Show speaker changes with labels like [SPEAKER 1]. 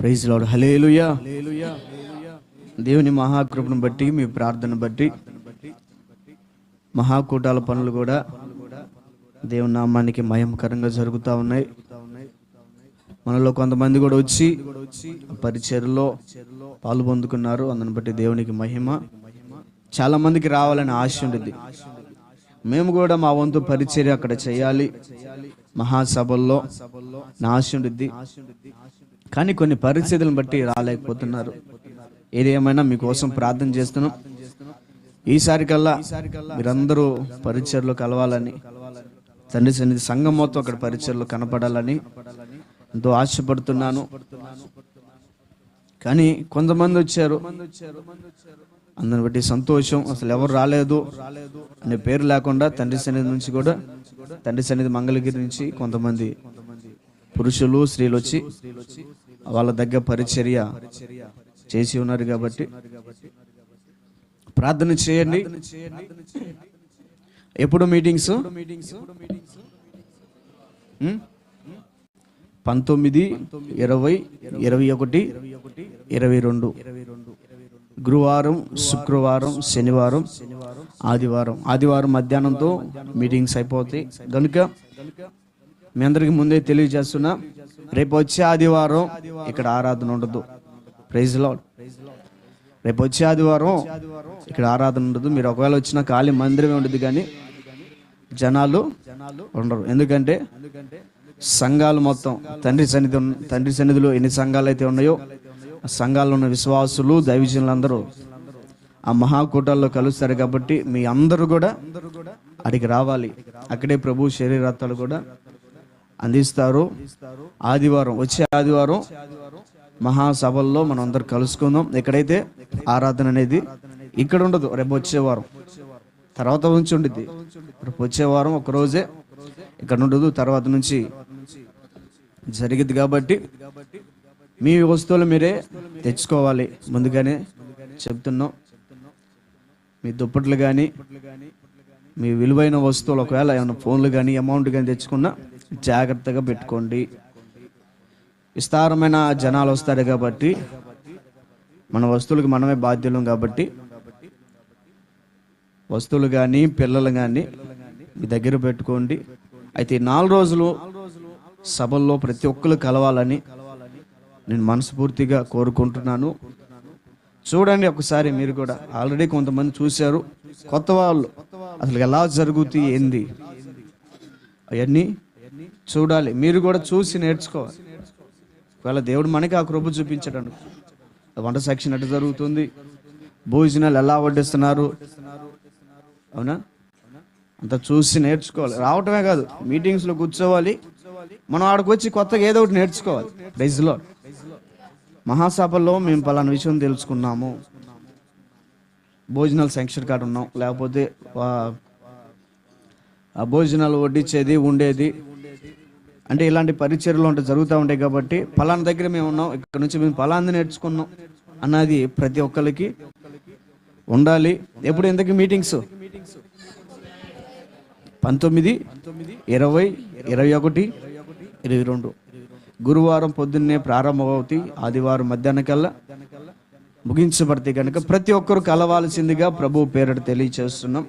[SPEAKER 1] Praise lord. హల్లెలూయా. దేవుని మహాకృపను బట్టి, మీ ప్రార్థన బట్టి మహాకూటాల పనులు కూడా దేవుని నామానికి మహిమకరంగా జరుగుతూ ఉన్నాయి. మనలో కొంతమంది కూడా వచ్చి పరిచర్యలో పాలు పొందుకున్నారు. అందుని బట్టి దేవునికి మహిమ. చాలా మందికి రావాలని ఆశ ఉండేది. మేము కూడా మా వంతు పరిచర్య అక్కడ చేయాలి మహాసభల్లో నా ఆశ ఉండిద్ది. కానీ కొన్ని పరిస్థితులను బట్టి రాలేకపోతున్నారు. ఏదేమైనా మీకోసం ప్రార్థన చేస్తున్నాం. ఈసారి కల్లా మీరందరూ పరిచర్లో కలవాలని, తండ్రి సన్నిధి సంఘం మొత్తం అక్కడ పరిచర్లో కనపడాలని ఎంతో ఆశపడుతున్నాను. కానీ కొంతమంది వచ్చారు, అందరిని బట్టి సంతోషం. అసలు ఎవరు రాలేదు అనే పేరు లేకుండా తండ్రి సన్నిధి నుంచి కూడా, తండ్రి సన్నిధి మంగళగిరి నుంచి కొంతమంది పురుషులు స్త్రీలు వచ్చి వాళ్ళ దగ్గర పరిచర్య చేసి ఉన్నారు. కాబట్టి ప్రార్థన చేయండి. ఎప్పుడు మీటింగ్స్? 19, 20, 21, 22 గురువారం, శుక్రవారం, శనివారం, ఆదివారం మధ్యాహ్నంతో మీటింగ్స్ అయిపోతాయి. కనుక మీ అందరికి ముందే తెలియజేస్తున్నా, రేపు వచ్చే ఆదివారం ఇక్కడ ఆరాధన ఉండదు. Praise Lord. రేపు వచ్చే ఆదివారం ఇక్కడ ఆరాధన ఉండదు. మీరు ఒకవేళ వచ్చిన ఖాళీ మందిరమే ఉండదు, కానీ జనాలు ఉండరు. ఎందుకంటే సంఘాలు మొత్తం తండ్రి సన్నిధిలో ఎన్ని సంఘాలు అయితే ఉన్నాయో ఆ సంఘాల్లో ఉన్న విశ్వాసులు, దైవజనులందరూ ఆ మహాకూటాల్లో కలుస్తారు. కాబట్టి మీ అందరూ కూడా అడిగి రావాలి. అక్కడే ప్రభు శరీరాత్మలు కూడా అందిస్తారు. ఆదివారం, వచ్చే ఆదివారం మహాసభల్లో మనం అందరు కలుసుకుందాం. ఎక్కడైతే ఆరాధన అనేది ఇక్కడ ఉండదు. రేపు వచ్చే వారం తర్వాత నుంచి ఉండిద్ది. రేపు వచ్చే వారం ఒక రోజే ఇక్కడ ఉండదు, తర్వాత నుంచి జరిగిద్ది. కాబట్టి మీ వస్తువులు మీరే తెచ్చుకోవాలి. ముందుగానే చెప్తున్నాం. మీ దుప్పట్లు కానీ, మీ విలువైన వస్తువులు, ఒకవేళ ఏమైనా ఫోన్లు కానీ, అమౌంట్ కానీ తెచ్చుకున్నా జాగ్రత్తగా పెట్టుకోండి. విస్తారమైన జనాలు వస్తారు కాబట్టి మన వస్తువులకు మనమే బాధ్యులం. కాబట్టి వస్తువులు కానీ, పిల్లలు కానీ మీ దగ్గర పెట్టుకోండి. అయితే 4 రోజులు సభల్లో ప్రతి ఒక్కరు కలవాలని నేను మనస్ఫూర్తిగా కోరుకుంటున్నాను. చూడండి ఒకసారి. మీరు కూడా ఆల్రెడీ కొంతమంది చూశారు. కొత్త వాళ్ళు అసలు ఎలా జరుగుతాయి, ఏంది, అవన్నీ చూడాలి. మీరు కూడా చూసి నేర్చుకోవాలి. ఒకవేళ దేవుడు మనకి ఆ కృప చూపించడం, వంట సెక్షన్ ఎట్లా జరుగుతుంది, భోజనాలు ఎలా వడ్డిస్తున్నారు, అవునా, అంతా చూసి నేర్చుకోవాలి. రావటమే కాదు, మీటింగ్స్లో కూర్చోవాలి. మనం ఆడికి వచ్చి కొత్తగా ఏదో ఒకటి నేర్చుకోవాలి. Praise lord. మహాసభల్లో మేము పలానా విషయం తెలుసుకున్నాము, భోజనాలు సెక్షన్ కాడ ఉన్నాం, లేకపోతే ఆ భోజనాలు వడ్డించేది ఉండేది అంటే ఇలాంటి పరిచర్యలు అంటే జరుగుతూ ఉంటాయి. కాబట్టి పలానా దగ్గర మేము ఉన్నాం, ఇక్కడ నుంచి మేము పలాంది నేర్చుకున్నాం అన్నది ప్రతి ఒక్కరికి ఉండాలి. ఎప్పుడు ఎందుకు మీటింగ్స్? 19, 20, 21, 22 గురువారం పొద్దున్నే ప్రారంభమవుతాయి. ఆదివారం మధ్యాహ్నం కల్లా ముగించబడతాయి. కనుక ప్రతి ఒక్కరు కలవాల్సిందిగా ప్రభు పేరిట తెలియచేస్తున్నాం.